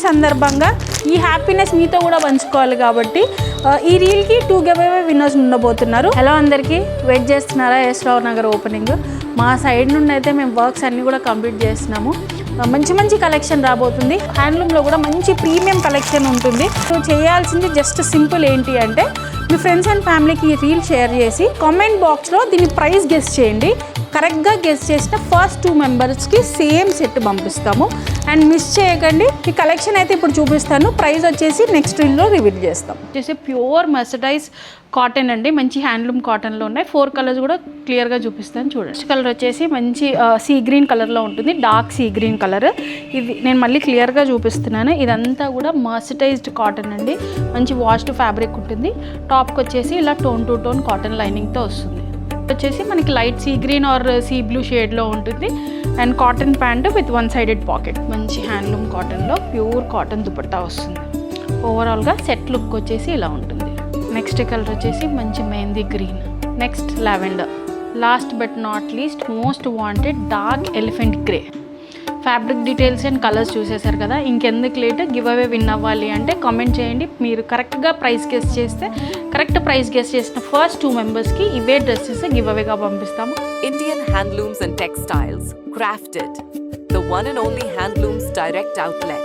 సందర్భంగా ఈ హ్యాపీనెస్ మీతో కూడా పంచుకోవాలి కాబట్టి ఈ రీల్కి 2 గివ్ అవే విన్నర్స్ ఉండబోతున్నారు. హలో అందరికీ, వెయిట్ చేస్తున్నారా ఎస్ రావు నగర్ ఓపెనింగ్? మా సైడ్ నుండి అయితే మేము వర్క్స్ అన్నీ కూడా కంప్లీట్ చేస్తున్నాము. మంచి మంచి కలెక్షన్ రాబోతుంది. హ్యాండ్లూమ్లో కూడా మంచి ప్రీమియం కలెక్షన్ ఉంటుంది. సో చేయాల్సింది జస్ట్ సింపుల్ ఏంటి అంటే, మీ ఫ్రెండ్స్ అండ్ ఫ్యామిలీకి ఈ రీల్ షేర్ చేసి కామెంట్ బాక్స్లో దీని ప్రైస్ గెస్ చేయండి. కరెక్ట్గా గెస్ చేసిన ఫస్ట్ 2 మెంబర్స్కి సేమ్ సెట్ పంపిస్తాము. అండ్ మిస్ చేయకండి. ఈ కలెక్షన్ అయితే ఇప్పుడు చూపిస్తాను. ప్రైస్ వచ్చేసి నెక్స్ట్ రీల్లో రివీల్ చేస్తాం. వచ్చేసి ప్యూర్ మర్సడైజ్ కాటన్ అండి, మంచి హ్యాండ్లూమ్ కాటన్లో ఉన్నాయి. 4 కలర్స్ కూడా క్లియర్గా చూపిస్తాను చూడండి. ఫస్ట్ కలర్ వచ్చేసి మంచి సీ గ్రీన్ కలర్లో ఉంటుంది, డార్క్ సీ గ్రీన్ కలర్. ఇది నేను మళ్ళీ క్లియర్గా చూపిస్తున్నాను. ఇదంతా కూడా మర్సడైజ్డ్ కాటన్ అండి, మంచి వాష్డ్ ఫ్యాబ్రిక్ ఉంటుంది. టాప్కి వచ్చేసి ఇలా టోన్ టు టోన్ కాటన్ లైనింగ్తో వస్తుంది. వచ్చేసి మనకి light sea green are sea blue షేడ్లో ఉంటుంది. And cotton pant with 1 sided pocket. మంచి హ్యాండ్లూమ్ కాటన్లో ప్యూర్ కాటన్ దుపట్టా వస్తుంది. ఓవరాల్గా సెట్ లుక్ వచ్చేసి ఇలా ఉంటుంది. నెక్స్ట్ కలర్ వచ్చేసి మంచి mehndi green. Next lavender. Last but not least most wanted dark elephant grey. Fabric details and colours చూసేశారు కదా, ఇంకెందుకు లేట్ గివ్ అవే విన్ అవ్వాలి అంటే కామెంట్ చేయండి. మీరు కరెక్ట్గా ప్రైస్ గెస్ చేస్తే, కరెక్ట్ ప్రైస్ గెస్ చేసిన ఫస్ట్ 2 మెంబర్స్కి ఇవే డ్రెస్సెస్ గివ్ అవేగా పంపిస్తాము. Indian Handlooms and Textiles, crafted, the one and only handlooms direct outlet.